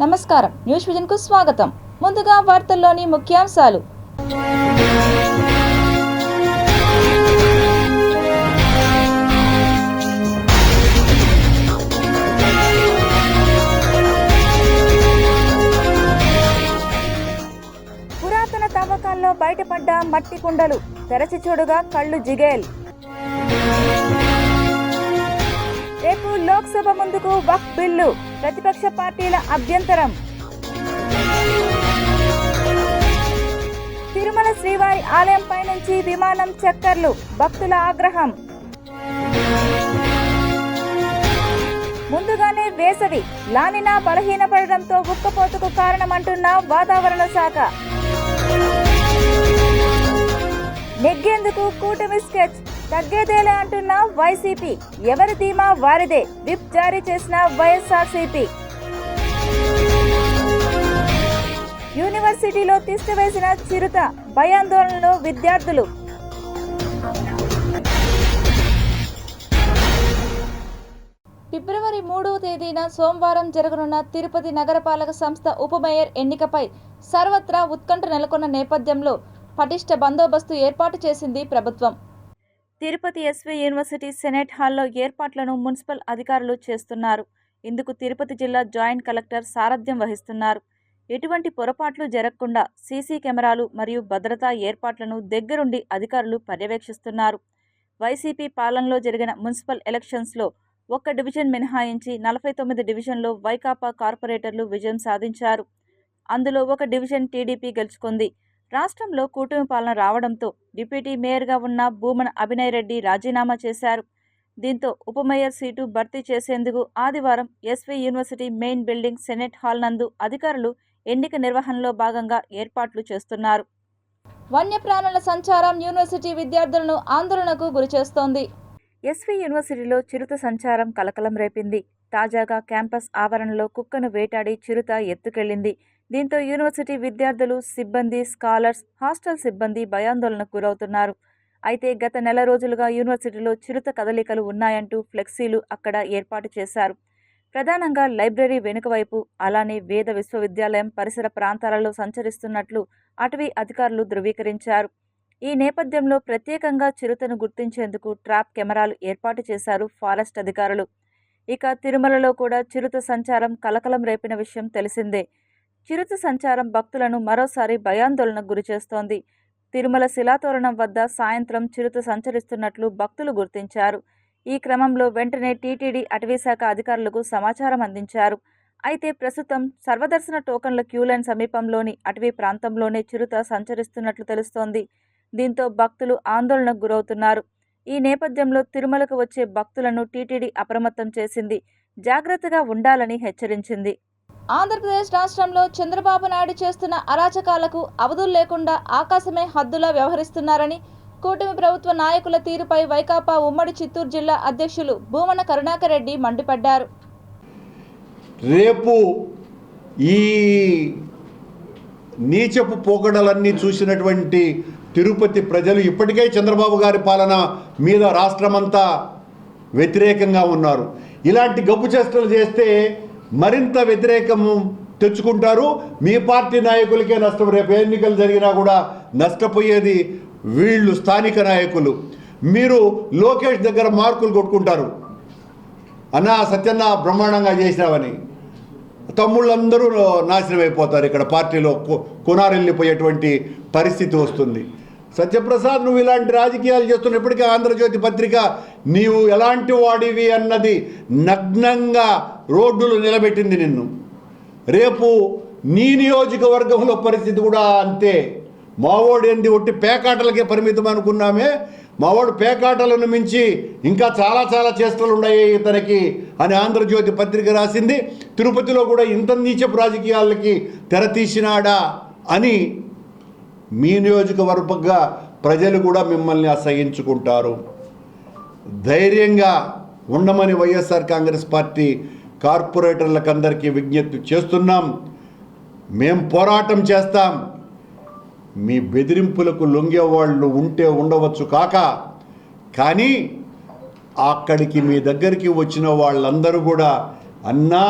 నమస్కారం, news vision కు స్వాగతం. ముందుగా వార్తల్లోని ముఖ్యాంశాలు. పురాతన తవ్వకాల్లో బయటపడ్డ మట్టి కుండలు, తెరచి చూడగా కళ్ళు జిగేల్. రేపు లోక్సభ ముందుకు వక్ఫ్ బిల్లు, ప్రతిపక్ష పార్టీల అభ్యంతరం. తిరుమల శ్రీవారి ఆలయంపై నుంచి విమానం చక్కర్లు, భక్తుల ఆగ్రహం. ముందుగానే వేసవి, లానినా బలహీనపడడంతో ఉక్కపోతకు కారణమంటున్న వాతావరణ శాఖ. నెగ్గేందుకు కూటమి స్కెచ్, తగ్గేదేలే అంటున్న వైసీపీ, ఎవరి ధీమా వారిదే, విప్ జారీ చేసిన వైఎస్ఆర్సీపీ. యూనివర్సిటీలో తిష్టవేసిన చిరుత, భయాందోళనలో విద్యార్థులు. ఫిబ్రవరి 3వ తేదీన సోమవారం జరగనున్న తిరుపతి నగరపాలక సంస్థ ఉప మేయర్ ఎన్నికపై సర్వత్రా ఉత్కంఠ నెలకొన్న నేపథ్యంలో పటిష్ట బందోబస్తు ఏర్పాటు చేసింది ప్రభుత్వం. తిరుపతి ఎస్వి యూనివర్సిటీ సెనేట్ హాల్లో ఏర్పాట్లను మున్సిపల్ అధికారులు చేస్తున్నారు. ఇందుకు తిరుపతి జిల్లా జాయింట్ కలెక్టర్ సారథ్యం వహిస్తున్నారు. ఎటువంటి పొరపాట్లు జరగకుండా సీసీ కెమెరాలు మరియు భద్రతా ఏర్పాట్లను దగ్గరుండి అధికారులు పర్యవేక్షిస్తున్నారు. వైసీపీ పాలనలో జరిగిన మున్సిపల్ ఎలక్షన్స్లో ఒక్క డివిజన్ మినహాయించి 49 డివిజన్లో వైకాపా కార్పొరేటర్లు విజయం సాధించారు. అందులో ఒక డివిజన్ టీడీపీ గెలుచుకుంది. రాష్ట్రంలో కూటమి పాలన రావడంతో డిప్యూటీ మేయర్గా ఉన్న భూమన అభినయ్ రెడ్డి రాజీనామా చేశారు. దీంతో ఉప మేయర్ సీటు భర్తీ చేసేందుకు ఆదివారం SV university main building senate hall నందు అధికారులు ఎన్నిక నిర్వహణలో భాగంగా ఏర్పాట్లు చేస్తున్నారు. వన్యప్రాణుల సంచారం యూనివర్సిటీ విద్యార్థులను ఆందోళనకు గురిచేస్తోంది. ఎస్వి యూనివర్సిటీలో చిరుత సంచారం కలకలం రేపింది. తాజాగా క్యాంపస్ ఆవరణలో కుక్కను వేటాడి చిరుత ఎత్తుకెళ్లింది. దీంతో యూనివర్సిటీ విద్యార్థులు, సిబ్బంది, స్కాలర్స్, హాస్టల్ సిబ్బంది భయాందోళనకు గురవుతున్నారు. అయితే గత నెల రోజులుగా యూనివర్సిటీలో చిరుత కదలికలు ఉన్నాయంటూ ఫ్లెక్సీలు అక్కడ ఏర్పాటు చేశారు. ప్రధానంగా లైబ్రరీ వెనుక వైపు, అలానే వేద విశ్వవిద్యాలయం పరిసర ప్రాంతాలలో సంచరిస్తున్నట్లు అటవీ అధికారులు ధృవీకరించారు. ఈ నేపథ్యంలో ప్రత్యేకంగా చిరుతను గుర్తించేందుకు ట్రాప్ కెమెరాలు ఏర్పాటు చేశారు ఫారెస్ట్ అధికారులు. ఇక తిరుమలలో కూడా చిరుత సంచారం కలకలం రేపిన విషయం తెలిసిందే. చిరుత సంచారం భక్తులను మరోసారి భయాందోళనకు గురిచేస్తోంది. తిరుమల శిలాతోరణం వద్ద సాయంత్రం చిరుత సంచరిస్తున్నట్లు భక్తులు గుర్తించారు. ఈ క్రమంలో వెంటనే టీటీడీ అటవీశాఖ అధికారులకు సమాచారం అందించారు. అయితే ప్రస్తుతం సర్వదర్శన టోకన్ల క్యూలైన్ సమీపంలోని అటవీ ప్రాంతంలోనే చిరుత సంచరిస్తున్నట్లు తెలుస్తోంది. దీంతో భక్తులు ఆందోళనకు గురవుతున్నారు. ఈ నేపథ్యంలో తిరుమలకు వచ్చే భక్తులను టీటీడీ అప్రమత్తం చేసింది. జాగ్రత్తగా ఉండాలని హెచ్చరించింది. ఆంధ్రప్రదేశ్ రాష్ట్రంలో చంద్రబాబు నాయుడు చేస్తున్న అరాచకాలకు అవధులు లేకుండా ఆకాశమే హద్దులా వ్యవహరిస్తున్నారని కూటమి ప్రభుత్వ నాయకుల తీరుపై వైకాపా ఉమ్మడి చిత్తూరు జిల్లా అధ్యక్షులు భూమన కరుణాకర్ రెడ్డి మండిపడ్డారు. రేపు ఈ నీచపు పోకడలన్నీ చూసినటువంటి తిరుపతి ప్రజలు ఇప్పటికే చంద్రబాబు గారి పాలన మీద రాష్ట్రమంతా వ్యతిరేకంగా ఉన్నారు. ఇలాంటి గబ్బు చేష్టలు చేస్తే మరింత వ్యతిరేకము తెచ్చుకుంటారు. మీ పార్టీ నాయకులకే నష్టం. రేపు ఎన్నికలు జరిగినా కూడా నష్టపోయేది వీళ్ళు స్థానిక నాయకులు. మీరు లోకేష్ దగ్గర మార్కులు కొట్టుకుంటారు. అన్నా సత్యన్న బ్రహ్మాండంగా చేసినావని తమ్ముళ్ళందరూ నాశనం అయిపోతారు. ఇక్కడ పార్టీలో కొనారెళ్ళిపోయేటువంటి పరిస్థితి వస్తుంది. సత్యప్రసాద్, నువ్వు ఇలాంటి రాజకీయాలు చేస్తున్న ఇప్పటికే ఆంధ్రజ్యోతి పత్రిక నీవు ఎలాంటి వాడివి అన్నది నగ్నంగా రోడ్డులు నిలబెట్టింది నిన్ను. రేపు నీ నియోజకవర్గంలో పరిస్థితి కూడా అంతే. మావోడు ఏంది ఒట్టి పేకాటలకే పరిమితం అనుకున్నామే, మావాడు పేకాటలను మించి ఇంకా చాలా చాలా చేష్టలు ఉన్నాయి ఇతనికి అని ఆంధ్రజ్యోతి పత్రిక రాసింది. తిరుపతిలో కూడా ఇంత నీచపు రాజకీయాలకి తెరతీసినాడా అని మీ నియోజకవర్గంగా ప్రజలు కూడా మిమ్మల్ని అసహించుకుంటారు. ధైర్యంగా ఉండమని వైఎస్ఆర్ కాంగ్రెస్ పార్టీ కార్పొరేటర్లకందరికీ విజ్ఞప్తి చేస్తున్నాం. మేం పోరాటం చేస్తాం. మీ బెదిరింపులకు లొంగేవాళ్ళు ఉంటే ఉండవచ్చు కానీ అక్కడికి మీ దగ్గరికి వచ్చిన వాళ్ళందరూ కూడా అన్నా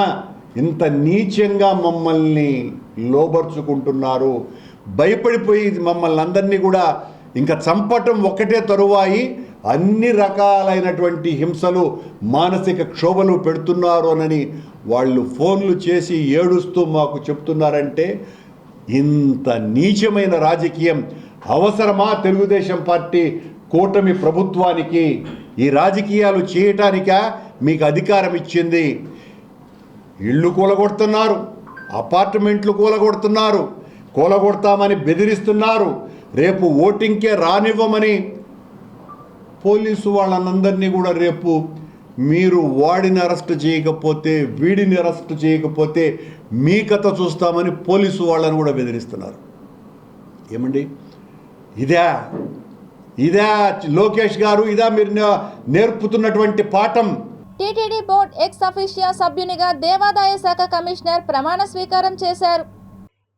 ఇంత నీచంగా మమ్మల్ని లోబర్చుకుంటున్నారు. భయపడిపోయి మమ్మల్ని అందరినీ కూడా ఇంకా చంపటం ఒక్కటే తరువాయి అన్ని రకాలైనటువంటి హింసలు, మానసిక క్షోభలు పెడుతున్నారు అని వాళ్ళు ఫోన్లు చేసి ఏడుస్తూ మాకు చెప్తున్నారంటే ఇంత నీచమైన రాజకీయం అవసరమా తెలుగుదేశం పార్టీ కూటమి ప్రభుత్వానికి? ఈ రాజకీయాలు చేయటానికా మీకు అధికారం ఇచ్చింది? ఇళ్ళు కూలగొడుతున్నారు, అపార్ట్మెంట్లు కూలగొడుతున్నారు, కూలగొడతామని బెదిరిస్తున్నారు, రేపు ఓటింగ్కే రానివ్వమని పోలీసు వాళ్ళనందరినీ కూడా రేపు మీరు వాడిని అరెస్ట్ చేయకపోతే, వీడిని అరెస్ట్ చేయకపోతే మీ కథ చూస్తామని పోలీసు వాళ్ళని కూడా బెదిరిస్తున్నారు. ఏమండి ఇదా లోకేష్ గారు, ఇదా మీరు నేర్పుతున్నటువంటి పాఠం? టీటీడీ బోర్డు ఎక్స్ అఫీషియా సభ్యునిగా దేవాదాయ శాఖ కమిషనర్ ప్రమాణ స్వీకారం చేశారు.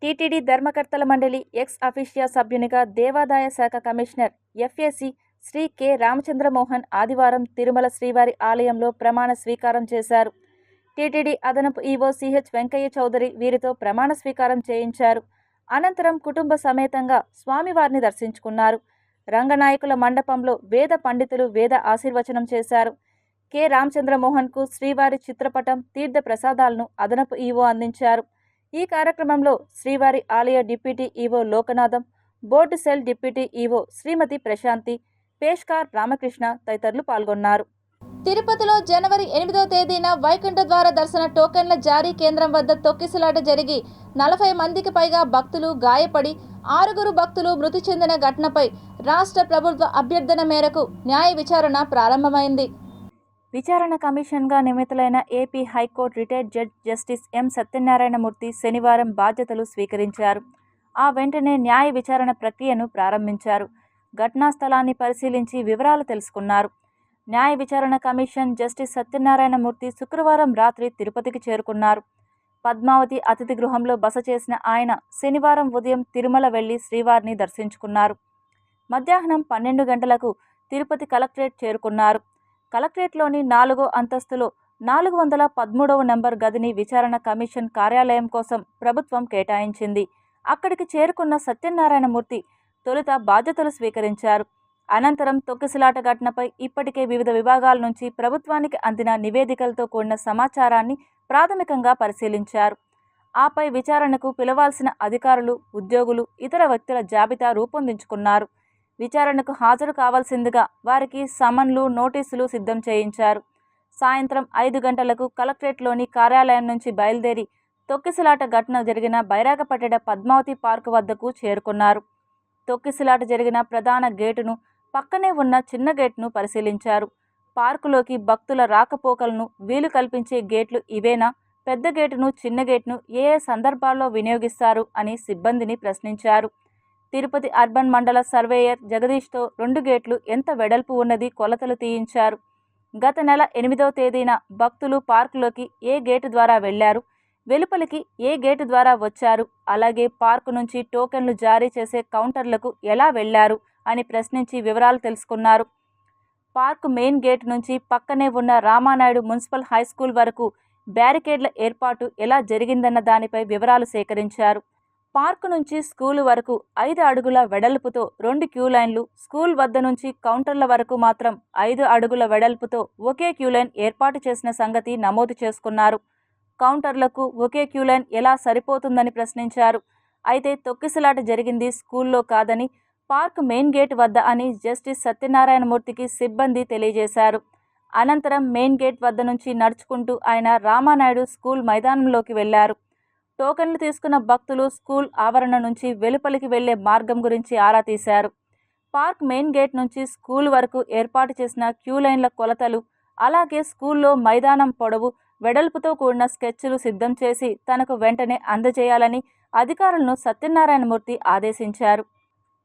టీటీడీ ధర్మకర్తల మండలి ఎక్స్ అఫీషియా సభ్యునిగా దేవాదాయ శాఖ commissioner FAC Shri K Ramachandramohan ఆదివారం తిరుమల శ్రీవారి ఆలయంలో ప్రమాణ స్వీకారం చేశారు. టీటీడీ అదనపు ఈవో సిహెచ్ వెంకయ్య చౌదరి వీరితో ప్రమాణ స్వీకారం చేయించారు. అనంతరం కుటుంబ సమేతంగా స్వామివారిని దర్శించుకున్నారు. రంగనాయకుల మండపంలో వేద పండితులు వేద ఆశీర్వచనం చేశారు. కె రామచంద్రమోహన్కు శ్రీవారి చిత్రపటం, తీర్థ ప్రసాదాలను అదనపు ఈవో అందించారు. ఈ కార్యక్రమంలో శ్రీవారి ఆలయ deputy EO Lokanatham, board cell deputy EO Srimathi Prasanthi, పేష్కార్ రామకృష్ణ తదితరులు పాల్గొన్నారు. తిరుపతిలో జనవరి 8వ తేదీన వైకుంఠ ద్వార దర్శన టోకెన్ల జారీ కేంద్రం వద్ద తొక్కిసలాట జరిగి 40 మందికి పైగా భక్తులు గాయపడి 6 భక్తులు మృతి చెందిన ఘటనపై రాష్ట్ర ప్రభుత్వ అభ్యర్థన మేరకు న్యాయ విచారణ ప్రారంభమైంది. విచారణ కమిషన్గా నియమితులైన AP high court retired judge justice M Satyanarayanamurthy శనివారం బాధ్యతలు స్వీకరించారు. ఆ వెంటనే న్యాయ విచారణ ప్రక్రియను ప్రారంభించారు. ఘటనా స్థలాన్ని పరిశీలించి వివరాలు తెలుసుకున్నారు. న్యాయ విచారణ కమిషన్ జస్టిస్ సత్యనారాయణమూర్తి శుక్రవారం రాత్రి తిరుపతికి చేరుకున్నారు. పద్మావతి అతిథి గృహంలో బస చేసిన ఆయన శనివారం ఉదయం తిరుమల వెళ్లి శ్రీవారిని దర్శించుకున్నారు. మధ్యాహ్నం 12 గంటలకు తిరుపతి కలెక్టరేట్ చేరుకున్నారు. కలెక్టరేట్లోని 4వ అంతస్తులో 413వ నంబర్ గదిని విచారణ కమిషన్ కార్యాలయం కోసం ప్రభుత్వం కేటాయించింది. అక్కడికి చేరుకున్న సత్యనారాయణమూర్తి తొలుత బాధ్యతలు స్వీకరించారు. అనంతరం తొక్కిసలాట ఘటనపై ఇప్పటికే వివిధ విభాగాల నుంచి ప్రభుత్వానికి అందిన నివేదికలతో కూడిన సమాచారాన్ని ప్రాథమికంగా పరిశీలించారు. ఆపై విచారణకు పిలవాల్సిన అధికారులు, ఉద్యోగులు, ఇతర వ్యక్తుల జాబితా రూపొందించుకున్నారు. విచారణకు హాజరు కావాల్సిందిగా వారికి సమన్లు, నోటీసులు సిద్ధం చేయించారు. సాయంత్రం 5 గంటలకు కలెక్టరేట్లోని కార్యాలయం నుంచి బయలుదేరి తొక్కిసలాట ఘటన జరిగిన బైరాగపట్టెడ పద్మావతి పార్కు వద్దకు చేరుకున్నారు. తొక్కిసలాట జరిగిన ప్రధాన గేటును, పక్కనే ఉన్న చిన్న గేటును పరిశీలించారు. పార్కులోకి భక్తుల రాకపోకలను వీలు కల్పించే గేట్లు ఇవేనా? పెద్ద గేటును, చిన్న గేటును ఏ సందర్భాల్లో వినియోగిస్తారు అని సిబ్బందిని ప్రశ్నించారు. తిరుపతి అర్బన్ మండల సర్వేయర్ జగదీష్తో 2 గేట్లు ఎంత వెడల్పు ఉన్నది కొలతలు తీయించారు. గత నెల 8వ తేదీన భక్తులు పార్కులోకి ఏ గేటు ద్వారా వెళ్లారు, వెలుపలికి ఏ గేటు ద్వారా వచ్చారు, అలాగే పార్కు నుంచి టోకెన్లు జారీ చేసే కౌంటర్లకు ఎలా వెళ్లారు అని ప్రశ్నించి వివరాలు తెలుసుకున్నారు. పార్కు మెయిన్ గేట్ నుంచి పక్కనే ఉన్న రామానాయుడు మున్సిపల్ హైస్కూల్ వరకు బ్యారికేడ్ల ఏర్పాటు ఎలా జరిగిందన్న దానిపై వివరాలు సేకరించారు. పార్కు నుంచి స్కూలు వరకు 5 అడుగుల వెడల్పుతో 2 క్యూ లైన్లు, స్కూల్ వద్ద నుంచి కౌంటర్ల వరకు మాత్రం 5 అడుగుల వెడల్పుతో ఒకే క్యూ లైన్ ఏర్పాటు చేసిన సంగతి నమోదు చేసుకున్నారు. కౌంటర్లకు ఒకే క్యూ లైన్ ఎలా సరిపోతుందని ప్రశ్నించారు. అయితే తొక్కిసలాట జరిగింది స్కూల్లో కాదని, పార్క్ మెయిన్ గేట్ వద్ద అని జస్టిస్ సత్యనారాయణమూర్తికి సిబ్బంది తెలియజేశారు. అనంతరం మెయిన్ గేట్ వద్ద నుంచి నడుచుకుంటూ ఆయన రామానాయుడు స్కూల్ మైదానంలోకి వెళ్లారు. టోకెన్లు తీసుకున్న భక్తులు స్కూల్ ఆవరణ నుంచి వెలుపలికి వెళ్లే మార్గం గురించి ఆరా తీశారు. పార్క్ మెయిన్ గేట్ నుంచి స్కూల్ వరకు ఏర్పాటు చేసిన క్యూ లైన్ల కొలతలు, అలాగే స్కూల్లో మైదానం పొడవు, వెడల్పుతో కూడిన స్కెచ్లు సిద్ధం చేసి తనకు వెంటనే అందజేయాలని అధికారులను సత్యనారాయణమూర్తి ఆదేశించారు.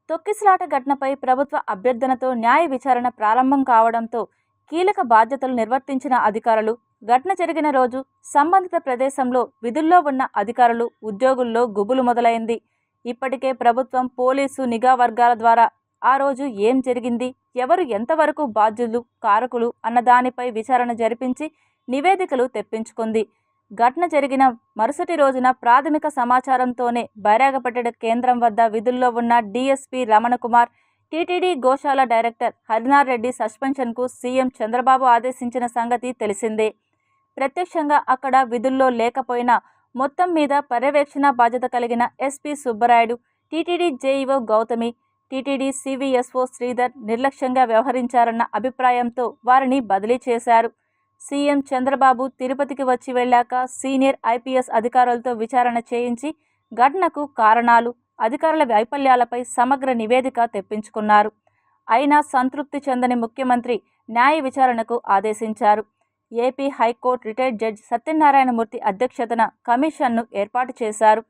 తొక్కిసలాట ఘటనపై ప్రభుత్వ అభ్యర్థనతో న్యాయ విచారణ ప్రారంభం కావడంతో కీలక బాధ్యతలు నిర్వర్తించిన అధికారులు ఘటన జరిగిన రోజు సంబంధిత ప్రదేశంలో విధుల్లో ఉన్న అధికారులు, ఉద్యోగుల్లో గుబులు మొదలైంది. ఇప్పటికే ప్రభుత్వం, పోలీసు నిఘా వర్గాల ద్వారా ఆ రోజు ఏం జరిగింది, ఎవరు ఎంతవరకు బాధ్యులు, కారకులు అన్న దానిపై విచారణ జరిపించి నివేదికలు తెప్పించుకుంది. ఘటన జరిగిన మరుసటి రోజున ప్రాథమిక సమాచారంతోనే బైరాగపట్టణ కేంద్రం వద్ద విధుల్లో ఉన్న డీఎస్పీ రమణకుమార్, టీటీడీ గోశాల డైరెక్టర్ హరినార్ రెడ్డి సస్పెన్షన్కు సీఎం చంద్రబాబు ఆదేశించిన సంగతి తెలిసిందే. ప్రత్యక్షంగా అక్కడ విధుల్లో లేకపోయినా మొత్తం మీద పర్యవేక్షణ బాధ్యత కలిగిన SP Subbarayudu, TTD JEO Gautami, TTD CVSO Sridhar నిర్లక్ష్యంగా వ్యవహరించారన్న అభిప్రాయంతో వారిని బదిలీ చేశారు. సీఎం చంద్రబాబు తిరుపతికి వచ్చి వెళ్ళాక సీనియర్ ఐపీఎస్ అధికారులతో విచారణ చేయించి ఘటనకు కారణాలు, అధికారుల వైఫల్యాలపై సమగ్ర నివేదిక తెప్పించుకున్నారు. అయినా సంతృప్తి చెందని ముఖ్యమంత్రి న్యాయ విచారణకు ఆదేశించారు. AP high court retired judge Satyanarayana Murthy అధ్యక్షతన కమిషన్ను ఏర్పాటు చేశారు.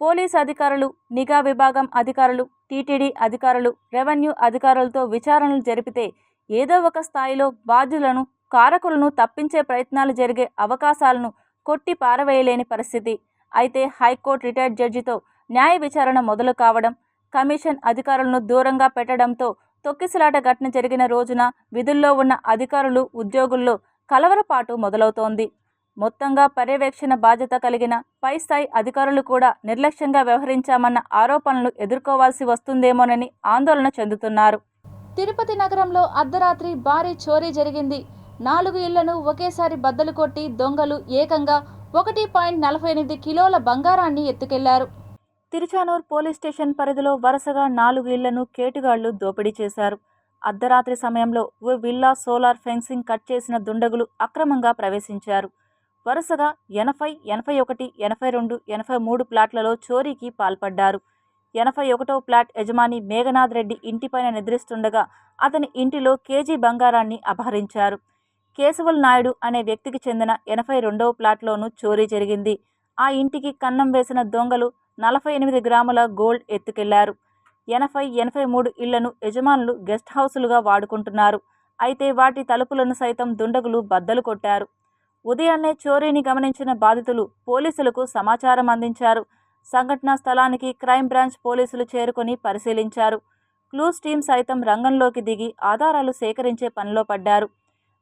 పోలీసు అధికారులు, నిఘా విభాగం అధికారులు, టీటీడీ అధికారులు, రెవెన్యూ అధికారులతో విచారణలు జరిపితే ఏదో ఒక స్థాయిలో బాధ్యులను, కారకులను తప్పించే ప్రయత్నాలు జరిగే అవకాశాలను కొట్టి పారవేయలేని పరిస్థితి. అయితే హైకోర్టు రిటైర్డ్ జడ్జితో న్యాయ విచారణ మొదలు కావడం, కమిషన్ అధికారులను దూరంగా పెట్టడంతో తొక్కిసలాట ఘటన జరిగిన రోజున విధుల్లో ఉన్న అధికారులు, ఉద్యోగుల్లో కలవరపాటు మొదలవుతోంది. మొత్తంగా పర్యవేక్షణ బాధ్యత కలిగిన పై స్థాయి అధికారులు కూడా నిర్లక్ష్యంగా వ్యవహరించామన్న ఆరోపణలు ఎదుర్కోవాల్సి వస్తుందేమోనని ఆందోళన చెందుతున్నారు. తిరుపతి నగరంలో అర్ధరాత్రి భారీ చోరీ జరిగింది. 4 ఇళ్లను ఒకేసారి బద్దలు కొట్టి దొంగలు ఏకంగా 1.48 కిలోల బంగారాన్ని ఎత్తుకెళ్లారు. తిరుచానూర్ పోలీస్ స్టేషన్ పరిధిలో వరుసగా 4 ఇళ్లను కేటుగాళ్లు దోపిడీ చేశారు. అర్ధరాత్రి సమయంలో ఓ విల్లా సోలార్ ఫెన్సింగ్ కట్ చేసిన దుండగులు అక్రమంగా ప్రవేశించారు. వరుసగా 80, 81, 82, 83 ప్లాట్లలో చోరీకి పాల్పడ్డారు. 81వ ప్లాట్ యజమాని మేఘనాథ్ రెడ్డి ఇంటిపైన నిద్రిస్తుండగా అతని ఇంటిలో కేజీ బంగారాన్ని అపహరించారు. కేశవల్ నాయుడు అనే వ్యక్తికి చెందిన 82వ ప్లాట్లోనూ చోరీ జరిగింది. ఆ ఇంటికి కన్నం వేసిన దొంగలు 48 గ్రాముల గోల్డ్ ఎత్తుకెళ్లారు. 80, 83 ఇళ్లను యజమానులు గెస్ట్ హౌసులుగా వాడుకుంటున్నారు. అయితే వాటి తలుపులను సైతం దుండగులు బద్దలు కొట్టారు. ఉదయాన్నే చోరీని గమనించిన బాధితులు పోలీసులకు సమాచారం అందించారు. సంఘటనా స్థలానికి క్రైమ్ బ్రాంచ్ పోలీసులు చేరుకొని పరిశీలించారు. క్లూస్ టీం సైతం రంగంలోకి దిగి ఆధారాలు సేకరించే పనిలో పడ్డారు.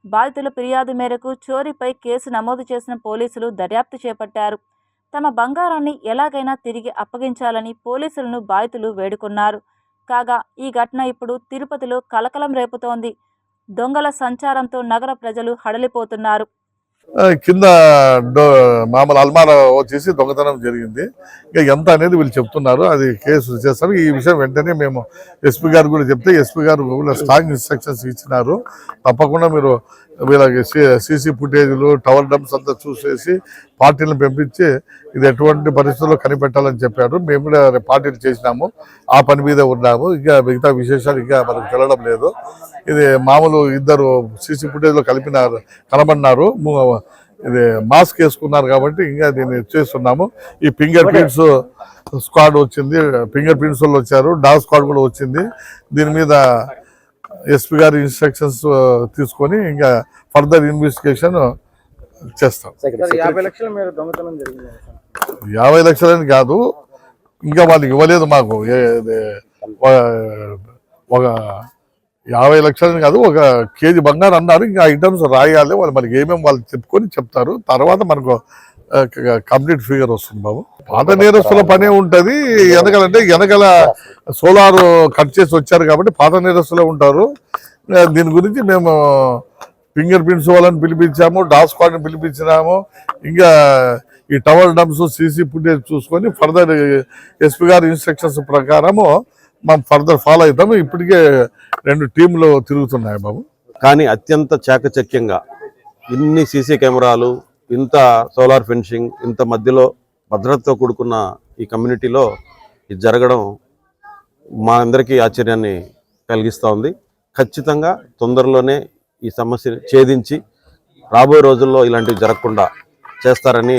బాధితుల ఫిర్యాదు మేరకు చోరీపై కేసు నమోదు చేసిన పోలీసులు దర్యాప్తు చేపట్టారు. తమ బంగారాన్ని ఎలాగైనా తిరిగి అప్పగించాలని పోలీసులను బాధితులు వేడుకున్నారు. కాగా ఈ ఘటన ఇప్పుడు తిరుపతిలో కలకలం రేపుతోంది. దొంగల సంచారంతో నగర ప్రజలు హడలిపోతున్నారు. కింద మామూలు అల్మారా వచ్చేసి దొంగతనం జరిగింది. ఇంకా ఎంత అనేది వీళ్ళు చెప్తున్నారు, అది కేసు చేస్తారు. ఈ విషయం వెంటనే మేము ఎస్పీ గారు కూడా చెప్తే ఎస్పీ గారు స్ట్రాంగ్ ఇన్స్ట్రక్షన్స్ ఇచ్చినారు. తప్పకుండా మీరు వీళ్ళకి సీసీ ఫుటేజ్లు, టవర్ డంప్స్ అంతా చూసేసి పార్టీలను పంపించి ఇది ఎటువంటి పరిస్థితుల్లో కనిపెట్టాలని చెప్పారు. మేము కూడా పార్టీలు చేసినాము, ఆ పని మీద ఉన్నాము. ఇంకా మిగతా విశేషాలు ఇంకా మనకు తెలియడం లేదు. ఇది మామూలు ఇద్దరు సీసీ ఫుటేజ్లో కనబడినారు. ఇది మాస్క్ వేసుకున్నారు కాబట్టి ఇంకా దీన్ని చేస్తున్నాము. ఈ ఫింగర్ ప్రింట్స్ స్క్వాడ్ వచ్చింది, ఫింగర్ ప్రింట్స్ వాళ్ళు వచ్చారు, డాగ్ స్క్వాడ్ కూడా వచ్చింది. దీని మీద ఎస్పీ గారి ఇన్స్ట్రక్షన్స్ తీసుకొని ఇంకా ఫర్దర్ ఇన్వెస్టిగేషన్ చేస్తాం. 50 లక్షలు మీరు దొంగతనం జరిగింది. 50 లక్షలని కాదు, ఇంకా వాళ్ళకి ఇవ్వలేదు మాకు. ఒక 50 లక్షలని కాదు, ఒక కేజీ బంగారం అన్నారు. ఇంకా ఐటమ్స్ రాయాలి, వాళ్ళు మనకి ఏమేమి వాళ్ళు చెప్పుకొని చెప్తారు. తర్వాత మనకు కంప్లీట్ ఫిగర్ వస్తుంది బాబు. పాత నేరస్తుల పనే ఉంటుంది. వెనకాల సోలార్ కట్ చేసి వచ్చారు కాబట్టి పాత నేరస్తులే ఉంటారు. దీని గురించి మేము ఫింగర్ ప్రింట్స్ వాళ్ళని పిలిపించాము, డాగ్ స్క్వాడ్ని పిలిపించినాము. ఇంకా ఈ టవర్ డంప్స్, సీసీ ఫుటేజ్ చూసుకొని ఫర్దర్ ఎస్పీ గారి ఇన్స్ట్రక్షన్స్ ప్రకారము మనం ఫర్దర్ ఫాలో అవుతాము. ఇప్పటికే 2 టీంలు తిరుగుతున్నాయి బాబు. కానీ అత్యంత చాకచక్యంగా ఇన్ని సీసీ కెమెరాలు, ఇంత సోలార్ ఫెన్సింగ్, ఇంత మధ్యలో భద్రతతో కూడుకున్న ఈ కమ్యూనిటీలో ఇది జరగడం మా అందరికీ ఆశ్చర్యాన్ని కలిగిస్తూ ఉంది. ఖచ్చితంగా తొందరలోనే ఈ సమస్యను ఛేదించి రాబోయే రోజుల్లో ఇలాంటివి జరగకుండా చేస్తారని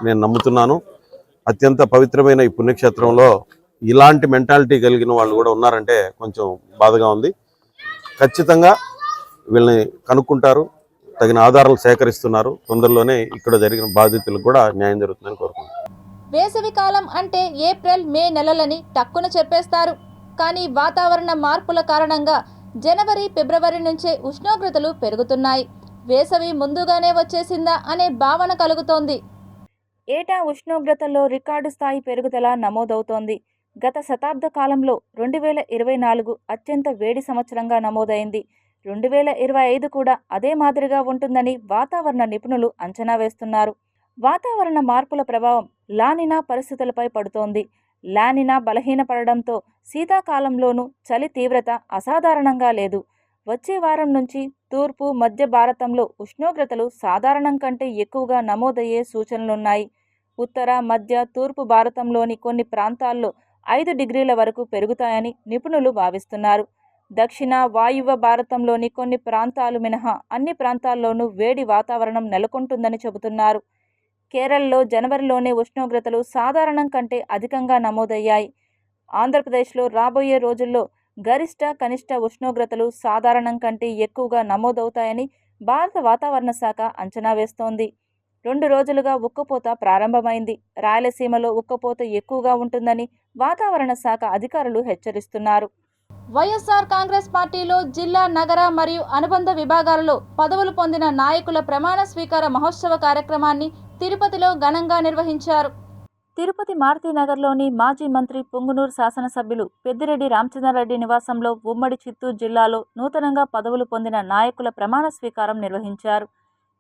నేను నమ్ముతున్నాను. అత్యంత పవిత్రమైన ఈ పుణ్యక్షేత్రంలో ఇలాంటి మెంటాలిటీ కలిగిన వాళ్ళు కూడా ఉన్నారంటే కొంచెం బాధగా ఉంది. ఖచ్చితంగా వీళ్ళని కనుక్కుంటారు, తగిన ఆధారాలు సేకరిస్తున్నారు. తొందరలోనే ఇక్కడ జరిగిన బాధితులకు కూడా న్యాయం జరుగుతుందని కోరుకుంటున్నాను. వేసవి కాలం అంటే ఏప్రిల్, మే నెలలని టక్కున చెప్పేస్తారు. కానీ వాతావరణ మార్పుల కారణంగా జనవరి, ఫిబ్రవరి నుంచే ఉష్ణోగ్రతలు పెరుగుతున్నాయి. వేసవి ముందుగానే వచ్చేసిందా అనే భావన కలుగుతోంది. ఏటా ఉష్ణోగ్రతల్లో రికార్డు స్థాయి పెరుగుదల నమోదవుతోంది. గత శతాబ్ద కాలంలో 2024 అత్యంత వేడి సంవత్సరంగా నమోదైంది. 2025 కూడా అదే మాదిరిగా ఉంటుందని వాతావరణ నిపుణులు అంచనా వేస్తున్నారు. వాతావరణ మార్పుల ప్రభావం లానినా పరిస్థితులపై పడుతోంది. లానినా బలహీనపడడంతో శీతాకాలంలోనూ చలి తీవ్రత అసాధారణంగా లేదు. వచ్చే వారం నుంచి తూర్పు మధ్య భారతంలో ఉష్ణోగ్రతలు సాధారణం కంటే ఎక్కువగా నమోదయ్యే సూచనలున్నాయి. ఉత్తర మధ్య తూర్పు భారతంలోని కొన్ని ప్రాంతాల్లో 5 డిగ్రీల వరకు పెరుగుతాయని నిపుణులు భావిస్తున్నారు. దక్షిణ వాయువ్య భారతంలోని కొన్ని ప్రాంతాలు మినహా అన్ని ప్రాంతాల్లోనూ వేడి వాతావరణం నెలకొంటుందని చెబుతున్నారు. కేరళలో జనవరిలోనే ఉష్ణోగ్రతలు సాధారణం కంటే అధికంగా నమోదయ్యాయి. ఆంధ్రప్రదేశ్లో రాబోయే రోజుల్లో గరిష్ట కనిష్ట ఉష్ణోగ్రతలు సాధారణం కంటే ఎక్కువగా నమోదవుతాయని భారత వాతావరణ శాఖ అంచనా వేస్తోంది. 2 రోజులుగా ఉక్కపోత ప్రారంభమైంది. రాయలసీమలో ఉక్కపోత ఎక్కువగా ఉంటుందని వాతావరణ శాఖ అధికారులు హెచ్చరిస్తున్నారు. వైఎస్ఆర్ కాంగ్రెస్ పార్టీలో జిల్లా, నగర మరియు అనుబంధ విభాగాలలో పదవులు పొందిన నాయకుల ప్రమాణ స్వీకార మహోత్సవ కార్యక్రమాన్ని తిరుపతిలో ఘనంగా నిర్వహించారు. తిరుపతి మారుతినగర్లోని మాజీ మంత్రి పుంగునూరు శాసనసభ్యులు పెద్దిరెడ్డి రామచంద్రారెడ్డి నివాసంలో ఉమ్మడి చిత్తూరు జిల్లాలో నూతనంగా పదవులు పొందిన నాయకుల ప్రమాణ స్వీకారం నిర్వహించారు.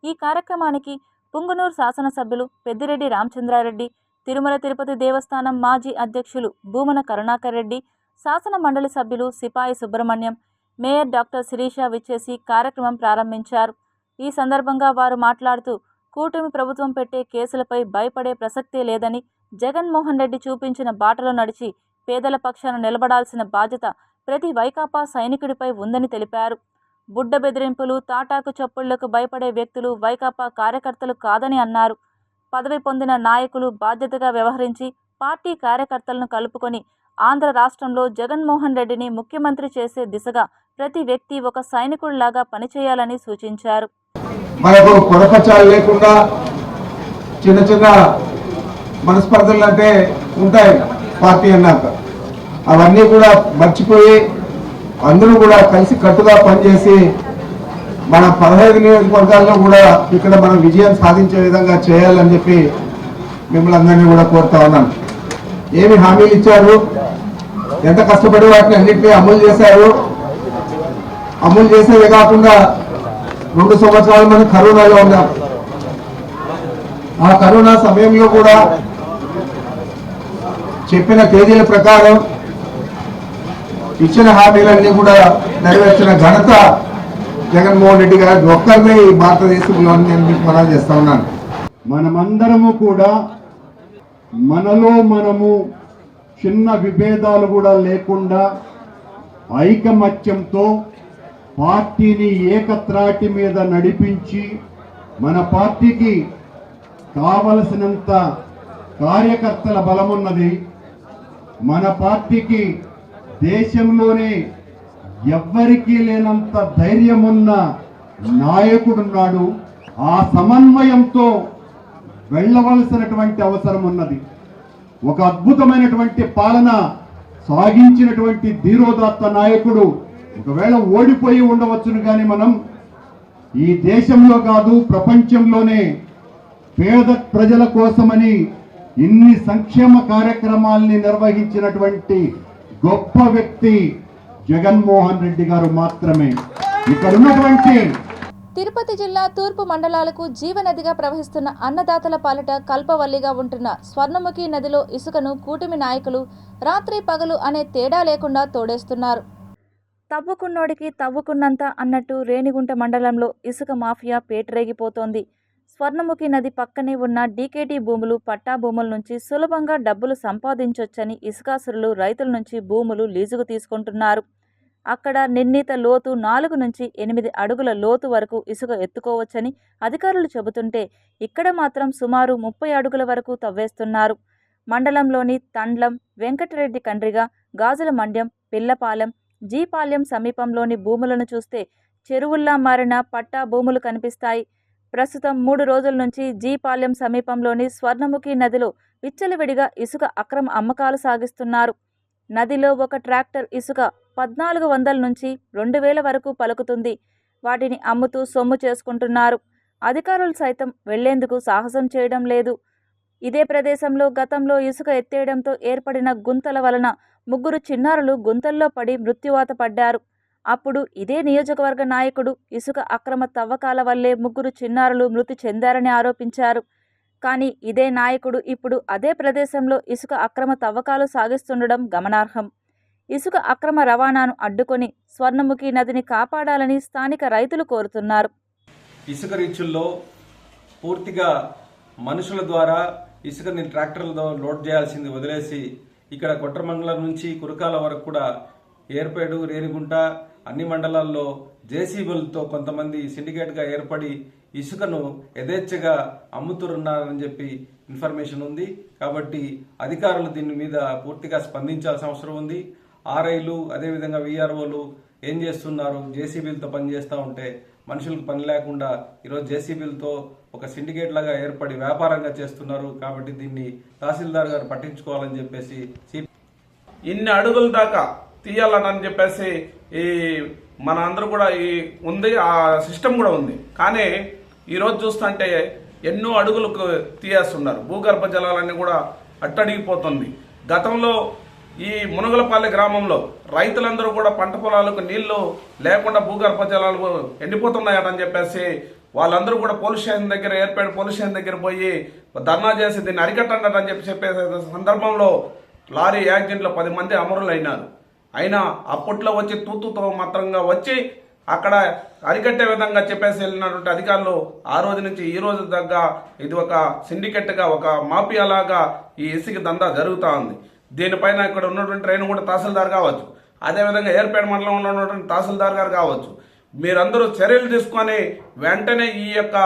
ఈ కార్యక్రమానికి పుంగునూరు శాసనసభ్యులు పెద్దిరెడ్డి రామచంద్రారెడ్డి, తిరుమల తిరుపతి దేవస్థానం మాజీ అధ్యక్షులు భూమన కరుణాకర్ రెడ్డి, శాసన మండలి సభ్యులు సిపాయి సుబ్రహ్మణ్యం, మేయర్ డాక్టర్ శిరీష విచ్చేసి కార్యక్రమం ప్రారంభించారు. ఈ సందర్భంగా వారు మాట్లాడుతూ కూటమి ప్రభుత్వం పెట్టే కేసులపై భయపడే ప్రసక్తే లేదని, జగన్మోహన్ రెడ్డి చూపించిన బాటలో నడిచి పేదల పక్షాన నిలబడాల్సిన బాధ్యత ప్రతి వైకాపా సైనికుడిపై ఉందని తెలిపారు. బుడ్డ బెదిరింపులు, తాటాకు చప్పుళ్లకు భయపడే వ్యక్తులు వైకాపా కార్యకర్తలు కాదని అన్నారు. పదవి పొందిన నాయకులు బాధ్యతగా వ్యవహరించి పార్టీ కార్యకర్తలను కలుపుకొని ఆంధ్ర రాష్ట్రంలో జగన్మోహన్ రెడ్డిని ముఖ్యమంత్రి చేసే దిశగా ప్రతి వ్యక్తి ఒక సైనికుడిలాగా పనిచేయాలని సూచించారు. మనకు పొరపచాలు లేకుండా చిన్న చిన్న మనస్పర్ధలు అంటే ఉంటాయి పార్టీ అన్నాక, అవన్నీ కూడా మర్చిపోయి అందరూ కూడా కలిసి కట్టుగా పనిచేసి మన 15 నియోజకవర్గాల్లో కూడా ఇక్కడ మనం విజయం సాధించే విధంగా చేయాలని చెప్పి మిమ్మల్ని అందరినీ కూడా కోరుతా ఉన్నాను. ఏమి హామీలు ఇచ్చారు, ఎంత కష్టపడి వాటిని అన్నింటినీ అమలు చేశారు. అమలు చేసేదే కాకుండా 2 సంవత్సరాలు మనం కరోనాలో ఉన్నాం. ఆ కరోనా సమయంలో కూడా చెప్పిన తేదీల ప్రకారం ఇచ్చిన హామీలన్నీ కూడా నెరవేర్చిన ఘనత జగన్మోహన్ రెడ్డి గారి ఒక్కరినే ఈ భారతదేశంలో నేను మీకు మనం చేస్తా ఉన్నాను. మనమందరము కూడా మనలో మనము చిన్న విభేదాలు కూడా లేకుండా ఐకమత్యంతో పార్టీని ఏకత్రాటి మీద నడిపించి మన పార్టీకి కావలసినంత కార్యకర్తల బలమున్నది. మన పార్టీకి దేశంలోనే ఎవ్వరికీ లేనంత ధైర్యమున్న నాయకుడున్నాడు. ఆ సమన్వయంతో వెళ్ళవలసినటువంటి అవసరం ఉన్నది. ఒక అద్భుతమైనటువంటి పాలన సాగించినటువంటి ధీరోదాత్త నాయకుడు ఒకవేళ ఓడిపోయి ఉండవచ్చును, కానీ మనం ఈ దేశంలో కాదు ప్రపంచంలోనే పేద ప్రజల కోసమని ఇన్ని సంక్షేమ కార్యక్రమాల్ని నిర్వహించినటువంటి గొప్ప వ్యక్తి జగన్మోహన్ రెడ్డి గారు మాత్రమే. ఇక్కడ ఉన్నటువంటి తిరుపతి జిల్లా తూర్పు మండలాలకు జీవనదిగా ప్రవహిస్తున్న అన్నదాతల పాలిట కల్పవల్లిగా ఉంటున్న స్వర్ణముఖి నదిలో ఇసుకను కూటమి నాయకులు రాత్రి పగలు అనే తేడా లేకుండా తోడేస్తున్నారు. తవ్వుకున్నోడికి తవ్వుకున్నంత అన్నట్టు రేణిగుంట మండలంలో ఇసుక మాఫియా పేటరేగిపోతోంది. స్వర్ణముఖి నది పక్కనే ఉన్న డీకేటీ భూములు, పట్టా భూముల నుంచి సులభంగా డబ్బులు సంపాదించొచ్చని ఇసుకాసురులు రైతుల నుంచి భూములు లీజుకు తీసుకుంటున్నారు. అక్కడ నిర్ణీత లోతు 4 నుంచి 8 అడుగుల లోతు వరకు ఇసుక ఎత్తుకోవచ్చని అధికారులు చెబుతుంటే ఇక్కడ మాత్రం సుమారు 30 అడుగుల వరకు తవ్వేస్తున్నారు. మండలంలోని తండ్లం, వెంకటరెడ్డి కండ్రిగ, గాజుల మండ్యం, పిల్లపాలెం, జీపాలెం సమీపంలోని భూములను చూస్తే చెరువుల్లా మారిన పట్టా భూములు కనిపిస్తాయి. ప్రస్తుతం 3 రోజుల నుంచి జీపాలెం సమీపంలోని స్వర్ణముఖి నదిలో విచ్చలవిడిగా ఇసుక అక్రమ అమ్మకాలు సాగిస్తున్నారు. నదిలో ఒక ట్రాక్టర్ ఇసుక 1400 నుంచి 2000 వరకు పలుకుతుంది. వాటిని అమ్ముతూ సొమ్ము చేసుకుంటున్నారు. అధికారులు సైతం వెళ్లేందుకు సాహసం చేయడం లేదు. ఇదే ప్రదేశంలో గతంలో ఇసుక ఎత్తేయడంతో ఏర్పడిన గుంతల వలన 3 చిన్నారులు గుంతల్లో పడి మృత్యువాత పడ్డారు. అప్పుడు ఇదే నియోజకవర్గ నాయకుడు ఇసుక అక్రమ తవ్వకాల వల్లే 3 చిన్నారులు మృతి చెందారని ఆరోపించారు. కానీ ఇదే నాయకుడు ఇప్పుడు అదే ప్రదేశంలో ఇసుక అక్రమ తవ్వకాలు సాగిస్తుండడం గమనార్హం. ఇసుక అక్రమ రవాణాను అడ్డుకొని స్వర్ణముఖి నదిని కాపాడాలని స్థానిక రైతులు కోరుతున్నారు. ఇసుక రీచుల్లో పూర్తిగా మనుషుల ద్వారా ఇసుకని ట్రాక్టర్లతో లోడ్ చేయాల్సింది వదిలేసి ఇక్కడ కొట్రమండలం నుంచి కురకాల వరకు కూడా ఏర్పేడు, రేణిగుంట అన్ని మండలాల్లో జేసీబీలతో కొంతమంది సిండికేట్గా ఏర్పడి ఇసుకను యథేచ్ఛగా అమ్ముతున్నారని చెప్పి ఇన్ఫర్మేషన్ ఉంది. కాబట్టి అధికారులు దీని మీద పూర్తిగా స్పందించాల్సిన అవసరం ఉంది. ఆర్ఐలు అదేవిధంగా వీఆర్ఓలు ఏం చేస్తున్నారు, జేసీబీలతో పనిచేస్తూ ఉంటే మనుషులకు పని లేకుండా ఈరోజు జేసీబీలతో ఒక సిండికేట్ లాగా ఏర్పడి వ్యాపారంగా చేస్తున్నారు. కాబట్టి దీన్ని తహసీల్దార్ గారు పట్టించుకోవాలని చెప్పేసి ఇన్ని అడుగుల దాకా తీయాలని చెప్పేసి ఈ మన అందరూ కూడా ఈ ఉంది, ఆ సిస్టమ్ కూడా ఉంది. కానీ ఈరోజు చూస్తుంటే ఎన్నో అడుగులకు తీయేస్తున్నారు. భూగర్భ జలాలన్నీ కూడా అట్టడిగిపోతుంది. గతంలో ఈ మునగలపల్లి గ్రామంలో రైతులందరూ కూడా పంట పొలాలకు నీళ్లు లేకుండా భూగర్భ జలాలు ఎండిపోతున్నాయని చెప్పేసి వాళ్ళందరూ కూడా పోలీస్ స్టేషన్ దగ్గర ఏర్పడి పోలీస్ స్టేషన్ దగ్గర పోయి ధర్నా చేసి దీన్ని అరికట్టండి అని చెప్పే సందర్భంలో లారీ యాక్సిడెంట్లో 10 మంది అమరులు అయినారు. అయినా అప్పట్లో వచ్చి తూతుతో మాత్రంగా వచ్చి అక్కడ అరికట్టే విధంగా చెప్పేసి వెళ్ళినటువంటి అధికారులు ఆ రోజు నుంచి ఈ రోజు దగ్గర ఇది ఒక సిండికేట్గా, ఒక మాఫియాలాగా ఈ ఇసుక దందా జరుగుతూ ఉంది. దీనిపైన ఇక్కడ ఉన్నటువంటి ట్రైన్ కూడా తహసీల్దార్ కావచ్చు, అదేవిధంగా ఏర్పేట మండలంలో ఉన్నటువంటి తహసీల్దార్ గారు కావచ్చు, మీరందరూ చర్యలు తీసుకొని వెంటనే ఈ యొక్క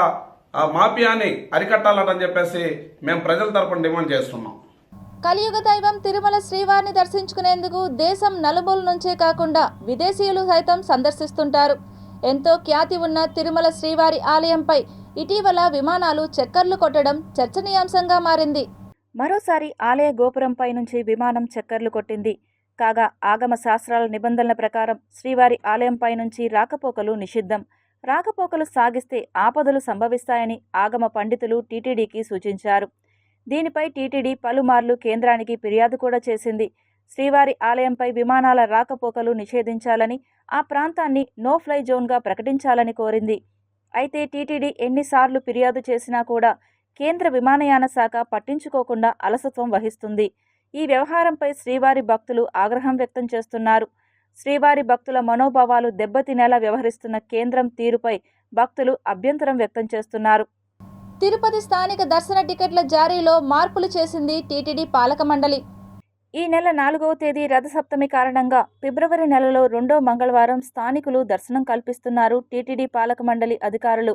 మాఫియాని అరికట్టాలని చెప్పేసి మేము ప్రజల తరపున డిమాండ్ చేస్తున్నాం. కలియుగ దైవం తిరుమల శ్రీవారిని దర్శించుకునేందుకు దేశం నలుమూల నుంచే కాకుండా విదేశీయులు సైతం సందర్శిస్తుంటారు. ఎంతో ఖ్యాతి ఉన్న తిరుమల శ్రీవారి ఆలయంపై ఇటీవల విమానాలు చక్కర్లు కొట్టడం చర్చనీయాంశంగా మారింది. మరోసారి ఆలయ గోపురంపై నుంచి విమానం చక్కర్లు కొట్టింది. కాగా ఆగమ శాస్త్రాల నిబంధనల ప్రకారం శ్రీవారి ఆలయంపై నుంచి రాకపోకలు నిషిద్ధం. రాకపోకలు సాగిస్తే ఆపదలు సంభవిస్తాయని ఆగమ పండితులు టీటీడీకి సూచించారు. దీనిపై టీటీడీ పలుమార్లు కేంద్రానికి ఫిర్యాదు కూడా చేసింది. శ్రీవారి ఆలయంపై విమానాల రాకపోకలు నిషేధించాలని, ఆ ప్రాంతాన్ని నో ఫ్లై జోన్గా ప్రకటించాలని కోరింది. అయితే టీటీడీ ఎన్నిసార్లు ఫిర్యాదు చేసినా కూడా కేంద్ర విమానయాన శాఖ పట్టించుకోకుండా అలసత్వం వహిస్తుంది. ఈ వ్యవహారంపై శ్రీవారి భక్తులు ఆగ్రహం వ్యక్తం చేస్తున్నారు. శ్రీవారి భక్తుల మనోభావాలు దెబ్బతినేలా వ్యవహరిస్తున్న కేంద్రం తీరుపై భక్తులు అభ్యంతరం వ్యక్తం చేస్తున్నారు. తిరుపతి స్థానిక దర్శన టికెట్ల జారీలో మార్పులు చేసింది టీటీడీ పాలక మండలి. ఈ నెల 4వ తేదీ రథసప్తమి కారణంగా ఫిబ్రవరి నెలలో 2వ మంగళవారం స్థానికులు దర్శనం కల్పిస్తున్నారు టీటీడీ పాలక మండలి అధికారులు.